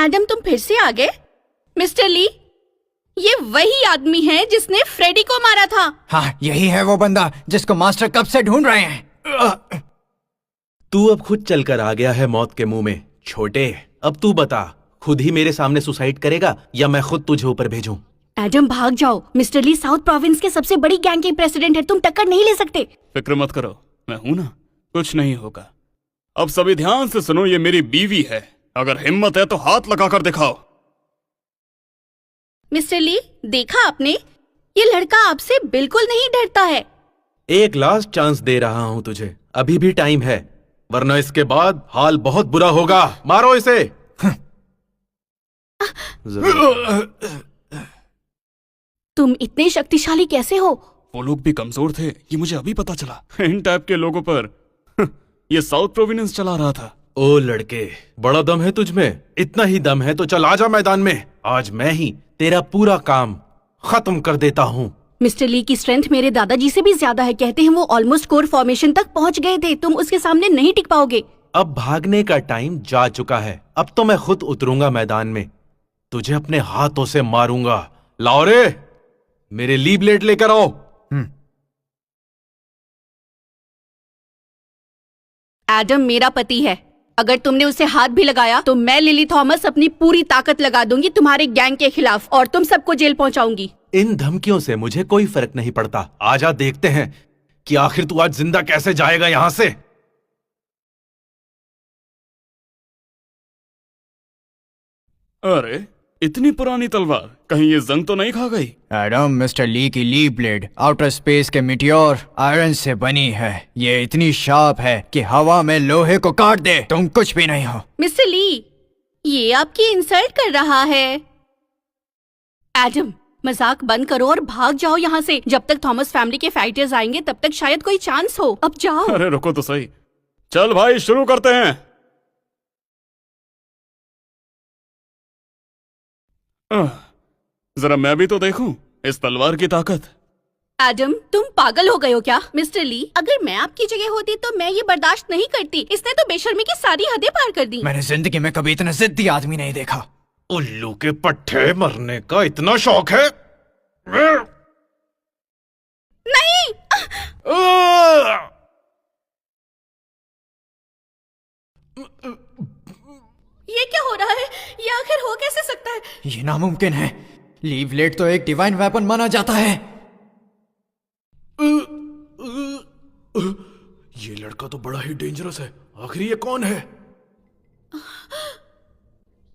Adam, तुम फिर से आ गए? मिस्टर ली, ये वही आदमी है जिसने फ्रेडी को मारा था। हाँ, यही है वो बंदा जिसको मास्टर कब से ढूंढ रहे हैं। तू अब खुद चलकर आ गया है मौत के मुंह में। छोटे, अब तू बता, खुद ही मेरे सामने सुसाइड करेगा या मैं खुद तुझे ऊपर भेजूं? एडम, भाग जाओ। मिस्टर ली साउथ प्रोविंस के सबसे बड़ी गैंग के प्रेसिडेंट है, तुम टक्कर नहीं ले सकते। फिक्र मत करो, मैं हूं ना, कुछ नहीं होगा। अब सभी ध्यान से सुनो, ये मेरी बीवी है, अगर हिम्मत है तो हाथ लगाकर दिखाओ। मिस्टर ली, देखा आपने, ये लड़का आपसे बिल्कुल नहीं डरता है। एक लास्ट चांस दे रहा हूं तुझे, अभी भी टाइम है, वरना इसके बाद हाल बहुत बुरा होगा। मारो इसे। तुम इतने शक्तिशाली कैसे हो? वो लोग भी कमजोर थे, ये मुझे अभी पता चला। इन टाइप के लोगों पर ये साउथ प्रोविंस चला रहा था। ओ लड़के, बड़ा दम है तुझमें। इतना ही दम है तो चल आजा मैदान में। आज मैं ही तेरा पूरा काम खत्म कर देता हूँ। मिस्टर ली की स्ट्रेंथ मेरे दादाजी से भी ज्यादा है। कहते हैं वो ऑलमोस्ट कोर फॉर्मेशन तक पहुंच गए थे। तुम उसके सामने नहीं टिक पाओगे। अब भागने का टाइम जा चुका है। अब तो मैं खुद उतरूंगा मैदान में, तुझे अपने हाथों से मारूंगा। लाओ रे, मेरे ली ब्लेड लेकर आओ। एडम मेरा पति है, अगर तुमने उसे हाथ भी लगाया तो मैं लिली थॉमस अपनी पूरी ताकत लगा दूंगी तुम्हारे गैंग के खिलाफ और तुम सबको जेल पहुंचाऊंगी। इन धमकियों से मुझे कोई फर्क नहीं पड़ता। आजा, देखते हैं कि आखिर तू आज जिंदा कैसे जाएगा यहां से। अरे, इतनी पुरानी तलवार, कहीं ये जंग तो नहीं खा गई? एडम, मिस्टर ली की ली ब्लेड आउटर स्पेस के मिटियोर आयरन से बनी है। ये इतनी शार्प है कि हवा में लोहे को काट दे। तुम कुछ भी नहीं हो। मिस्टर ली, ये आपकी इंसल्ट कर रहा है। एडम, मजाक बंद करो और भाग जाओ यहाँ से। जब तक थॉमस फैमिली के फाइटर्स आएंगे तब तक शायद कोई चांस हो। अब जाओ। अरे रुको तो सही, चल भाई शुरू करते हैं। जरा मैं भी तो देखूं इस तलवार की ताकत। एडम, तुम पागल हो गए हो क्या? मिस्टर ली, अगर मैं आपकी जगह होती तो मैं ये बर्दाश्त नहीं करती। इसने तो बेशर्मी की सारी हदें पार कर दी। मैंने जिंदगी में कभी इतना जिद्दी आदमी नहीं देखा। उल्लू के पट्टे, मरने का इतना शौक है? नहीं। ये क्या हो रहा है? ये आखिर हो कैसे सकता है? ये नामुमकिन है। ली ब्लेड तो एक डिवाइन वेपन माना जाता है। ये लड़का तो बड़ा ही डेंजरस है। आखिर ये कौन है?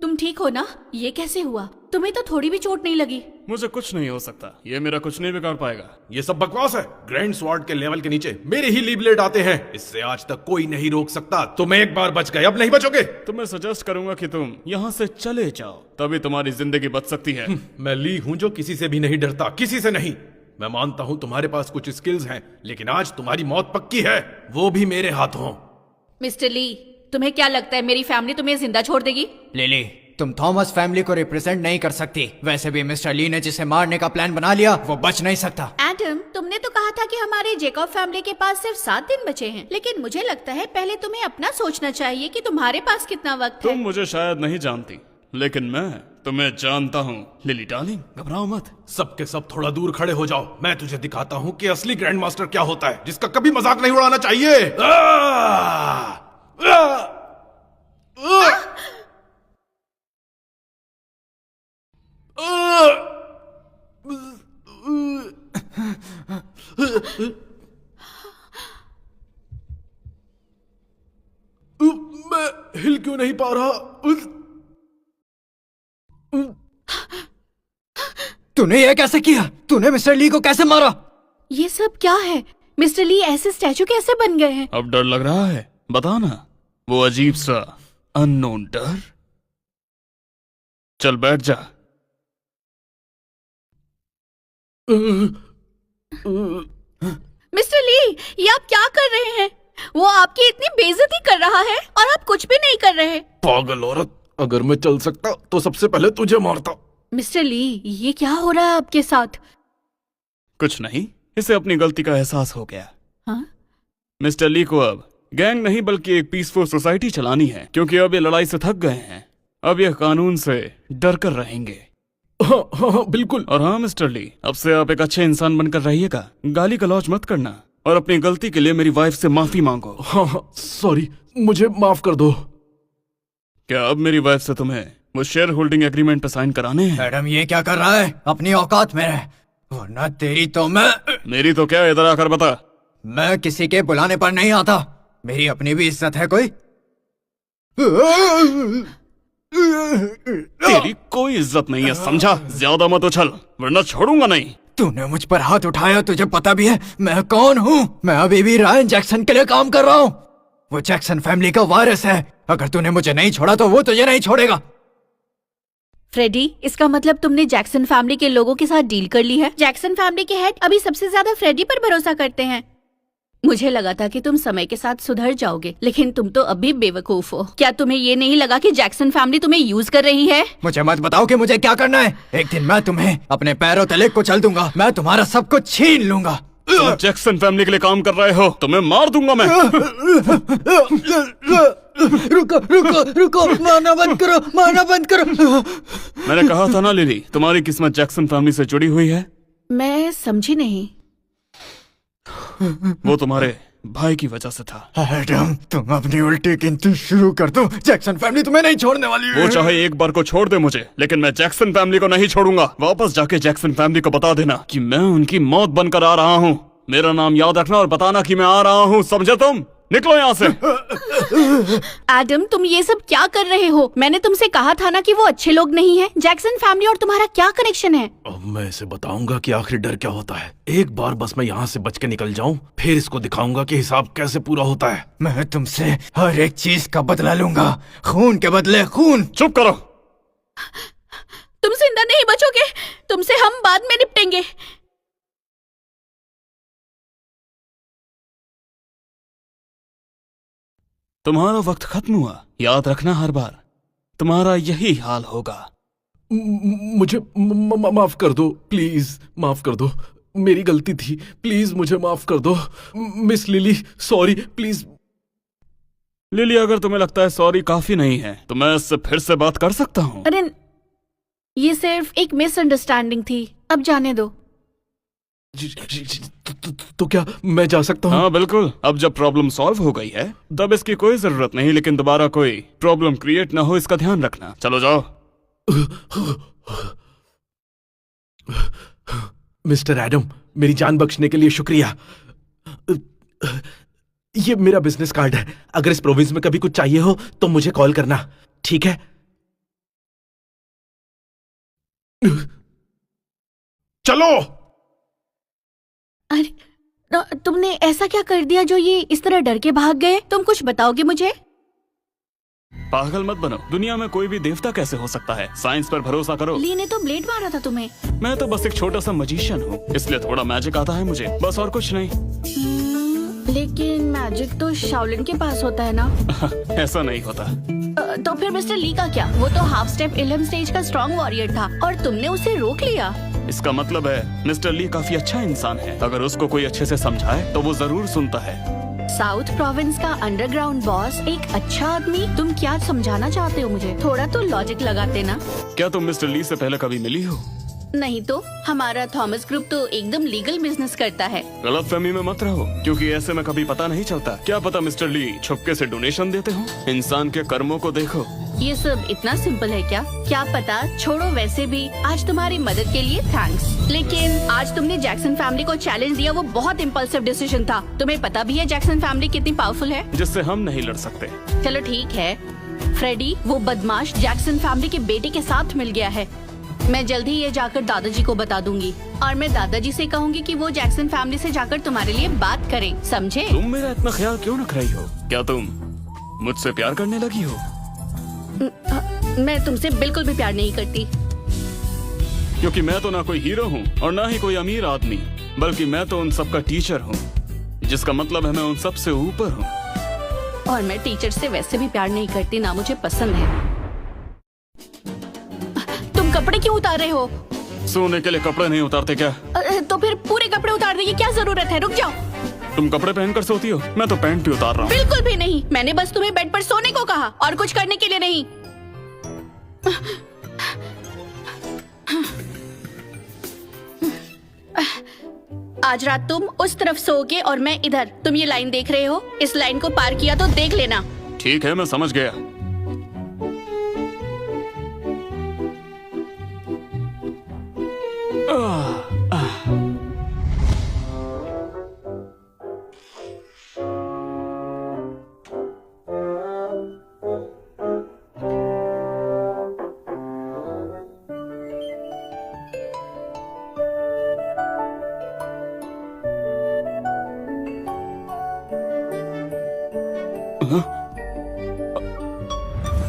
तुम ठीक हो ना? ये कैसे हुआ? तुम्हें तो थोड़ी भी चोट नहीं लगी। मुझे कुछ नहीं हो सकता, ये मेरा कुछ नहीं बिगाड़ पाएगा। ये सब बकवास है। ग्रैंड स्वॉर्ड के लेवल के नीचे मेरे ही ली ब्लेड आते हैं। इससे आज तक कोई नहीं रोक सकता। तुम एक बार बच गए, अब नहीं बचोगे। तो मैं सजेस्ट करूंगा कि तुम यहाँ से चले जाओ, तभी तुम्हारी जिंदगी बच सकती है। मैं ली हूं जो किसी से भी नहीं डरता, किसी से नहीं। मैं मानता हूं तुम्हारे पास कुछ स्किल्स हैं, लेकिन आज तुम्हारी मौत पक्की है, वो भी मेरे हाथों। मिस्टर ली, तुम्हें क्या लगता है मेरी फैमिली तुम्हें जिंदा छोड़ देगी? लिली, तुम थॉमस फैमिली को रिप्रेजेंट नहीं कर सकती। वैसे भी मिस्टर ली ने जिसे मारने का प्लान बना लिया, वो बच नहीं सकता। एडम, तुमने तो कहा था कि हमारे जेकब फैमिली के पास सिर्फ 7 दिन बचे हैं, लेकिन मुझे लगता है पहले तुम्हें अपना सोचना चाहिए कि तुम्हारे पास कितना वक्त तुम है। मुझे शायद नहीं जानती, लेकिन मैं तुम्हें जानता हूँ। लिली डार्लिंग, घबराओ मत। सबके सब थोड़ा दूर खड़े हो जाओ। मैं तुझे दिखाता हूं कि असली ग्रैंड मास्टर क्या होता है, जिसका कभी मजाक नहीं उड़ाना चाहिए। मैं हिल क्यों नहीं पा रहा? तूने ये कैसे किया? तूने मिस्टर ली को कैसे मारा? ये सब क्या है? मिस्टर ली ऐसे स्टैचू कैसे बन गए हैं? अब डर लग रहा है? बता ना, वो अजीब सा अननोन डर। चल बैठ जा। मिस्टर ली, ये आप क्या कर रहे हैं? वो आपकी इतनी बेइज्जती कर रहा है और आप कुछ भी नहीं कर रहे। पागल औरत, अगर मैं चल सकता तो सबसे पहले तुझे मारता। मिस्टर ली, ये क्या हो रहा है आपके साथ? कुछ नहीं, इसे अपनी गलती का एहसास हो गया। हाँ? मिस्टर ली को अब गैंग नहीं बल्कि एक पीसफुल सोसाइटी चलानी है, क्योंकि अब ये लड़ाई से थक गए हैं। अब यह कानून से डर कर रहेंगे। हाँ हाँ हाँ, बिल्कुल। और हाँ मिस्टर ली, अब से आप एक अच्छे इंसान बनकर रहिएगा। गाली गलौज मत करना और अपनी गलती के लिए मेरी वाइफ से माफी मांगो। हाँ हाँ सॉरी, मुझे माफ कर दो। क्या अब मेरी वाइफ से तुम्हें वो शेयर होल्डिंग एग्रीमेंट पे साइन कराने हैं? मैडम ये क्या कर रहा है? अपनी औकात में रह, वरना तेरी तो मेरी तो क्या, इधर आकर बता। मैं किसी के बुलाने पर नहीं आता, मेरी अपनी भी इज्जत है कोई। तेरी कोई इज्जत नहीं है, समझा? ज्यादा मत उछल वरना छोड़ूंगा नहीं। तूने मुझ पर हाथ उठाया, तुझे पता भी है मैं कौन हूँ? मैं अभी भी रायन जैक्सन के लिए काम कर रहा हूँ। वो जैक्सन फैमिली का वारिस है। अगर तूने मुझे नहीं छोड़ा तो वो तुझे नहीं छोड़ेगा। फ्रेडी, इसका मतलब तुमने जैक्सन फैमिली के लोगों के साथ डील कर ली है। जैक्सन फैमिली के हेड अभी सबसे ज्यादा फ्रेडी पर भरोसा करते हैं। मुझे लगा था कि तुम समय के साथ सुधर जाओगे, लेकिन तुम तो अभी बेवकूफ हो। क्या तुम्हें ये नहीं लगा कि जैक्सन फैमिली तुम्हें यूज कर रही है? मुझे मत बताओ कि मुझे क्या करना है। एक दिन मैं तुम्हें अपने पैरों तले कुचल दूंगा। मैं तुम्हारा सब कुछ छीन लूंगा। तुम जैक्सन फैमिली के लिए काम कर रहे हो, तुम्हें मार दूंगा मैं। रुको रुको रुको, मारना बंद करो, मारना बंद करो। मैंने कहा था ना लिली, तुम्हारी किस्मत जैक्सन फैमिली से जुड़ी हुई है। मैं समझी नहीं। वो तुम्हारे भाई की वजह से था। एडम, तुम अपनी उल्टी गिनती शुरू कर दो। जैक्सन फैमिली तुम्हें नहीं छोड़ने वाली है। वो चाहे एक बार को छोड़ दे मुझे, लेकिन मैं जैक्सन फैमिली को नहीं छोड़ूंगा। वापस जाके जैक्सन फैमिली को बता देना कि मैं उनकी मौत बनकर आ रहा हूँ। मेरा नाम याद रखना और बताना कि मैं आ रहा हूँ, समझे तुम? निकलो यहाँ से। एडम, तुम ये सब क्या कर रहे हो? मैंने तुमसे कहा था ना कि वो अच्छे लोग नहीं हैं। जैक्सन फैमिली और तुम्हारा क्या कनेक्शन है? अब मैं इसे बताऊंगा कि आखिर डर क्या होता है। एक बार बस मैं यहाँ से बच के निकल जाऊं, फिर इसको दिखाऊंगा कि हिसाब कैसे पूरा होता है। मैं तुमसे हर एक चीज का बदला लूंगा, खून के बदले खून। चुप करो। तुम जिंदा नहीं बचोगे, तुमसे हम बाद में निपटेंगे। तुम्हारा वक्त खत्म हुआ, याद रखना हर बार तुम्हारा यही हाल होगा। मुझे माफ कर दो, प्लीज माफ कर दो। मेरी गलती थी, प्लीज मुझे माफ कर दो। Miss lily, sorry, please. Lily, अगर तुम्हें लगता है सॉरी काफी नहीं है तो मैं इससे फिर से बात कर सकता हूँ। अरे, ये सिर्फ एक मिसअंडरस्टैंडिंग थी, अब जाने दो। तो क्या मैं जा सकता हूँ? हाँ बिल्कुल, अब जब प्रॉब्लम सॉल्व हो गई है तब इसकी कोई जरूरत नहीं, लेकिन दोबारा कोई प्रॉब्लम क्रिएट ना हो इसका ध्यान रखना। चलो जाओ। मिस्टर एडम, मेरी जान बख्शने के लिए शुक्रिया। ये मेरा बिजनेस कार्ड है, अगर इस प्रोविंस में कभी कुछ चाहिए हो तो मुझे कॉल करना, ठीक है? चलो। अरे, तुमने ऐसा क्या कर दिया जो ये इस तरह डर के भाग गए? तुम कुछ बताओगे मुझे? पागल मत बनो, दुनिया में कोई भी देवता कैसे हो सकता है? साइंस पर भरोसा करो। ली ने तो ब्लेड मारा था तुम्हें। मैं तो बस एक छोटा सा मजिशियन हूँ, इसलिए थोड़ा मैजिक आता है मुझे, बस और कुछ नहीं। लेकिन मैजिक तो शाओलिन के पास होता है ना? ऐसा नहीं होता। तो फिर मिस्टर ली का क्या? वो तो हाफ स्टेप इलम स्टेज का स्ट्रॉन्ग वॉरियर था और तुमने उसे रोक लिया। इसका मतलब है मिस्टर ली काफी अच्छा इंसान है, अगर उसको कोई अच्छे से समझाए तो वो जरूर सुनता है। साउथ प्रोविंस का अंडरग्राउंड बॉस एक अच्छा आदमी? तुम क्या समझाना चाहते हो मुझे? थोड़ा तो लॉजिक लगाते ना। क्या तुम मिस्टर ली से पहले कभी मिली हो? नहीं तो हमारा थॉमस ग्रुप तो एकदम लीगल बिजनेस करता है। गलतफहमी में मत रहो, क्योंकि ऐसे में कभी पता नहीं चलता। क्या पता मिस्टर ली छुपके से डोनेशन देते हो। इंसान के कर्मों को देखो। ये सब इतना सिंपल है क्या? क्या पता। छोड़ो, वैसे भी आज तुम्हारी मदद के लिए थैंक्स, लेकिन आज तुमने जैक्सन फैमिली को चैलेंज दिया, वो बहुत इम्पल्सिव डिसीजन था। तुम्हें पता भी है जैक्सन फैमिली कितनी पावरफुल है, जिससे हम नहीं लड़ सकते। चलो ठीक है फ्रेडी, वो बदमाश जैक्सन फैमिली के बेटे के साथ मिल गया है। मैं जल्द ही ये जाकर दादाजी को बता दूंगी और मैं दादाजी से कहूंगी कि वो जैक्सन फैमिली से जाकर तुम्हारे लिए बात करें, समझे? तुम मेरा इतना ख्याल क्यों रख रही हो? क्या तुम मुझसे प्यार करने लगी हो? मैं तुमसे बिल्कुल भी प्यार नहीं करती। क्योंकि मैं तो ना कोई हीरो हूँ और ना ही कोई अमीर आदमी, बल्कि मैं तो उन सबका टीचर हूँ, जिसका मतलब है मैं उन सब से ऊपर हूँ। और मैं टीचर से वैसे भी प्यार नहीं करती, ना मुझे पसंद है। तुम कपड़े क्यों उतार रहे हो? सोने के लिए कपड़े नहीं उतारते क्या? तो फिर पूरे कपड़े उतारने की क्या जरूरत है? रुक जाओ। तुम कपड़े पहनकर सोती हो, मैं तो पैंट भी उतार रहा हूँ। बिल्कुल भी नहीं, मैंने बस तुम्हें बेड पर सोने को कहा और कुछ करने के लिए नहीं। आज रात तुम उस तरफ सोओगे और मैं इधर। तुम ये लाइन देख रहे हो, इस लाइन को पार किया तो देख लेना। ठीक है, मैं समझ गया।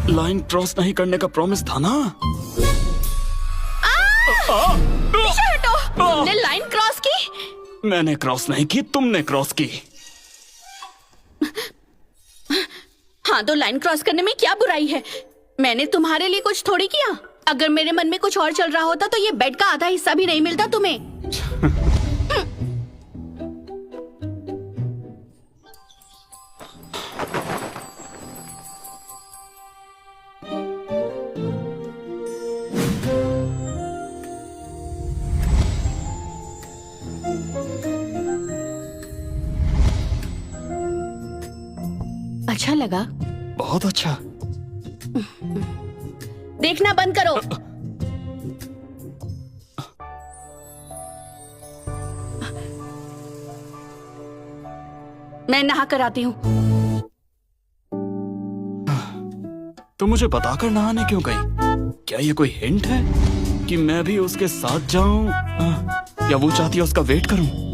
लाइन क्रॉस नहीं करने का प्रॉमिस था ना। पीछे हटो। तुमने लाइन क्रॉस की। मैंने क्रॉस नहीं की, तुमने क्रॉस की। हाँ, तो लाइन क्रॉस करने में क्या बुराई है? मैंने तुम्हारे लिए कुछ थोड़ी किया। अगर मेरे मन में कुछ और चल रहा होता तो ये बेड का आधा हिस्सा भी नहीं मिलता तुम्हें। अच्छा लगा? बहुत अच्छा। देखना बंद करो। मैं नहा कर आती हूँ। तो मुझे बताकर नहाने क्यों गई? क्या ये कोई हिंट है कि मैं भी उसके साथ जाऊं? या वो चाहती है उसका वेट करूं?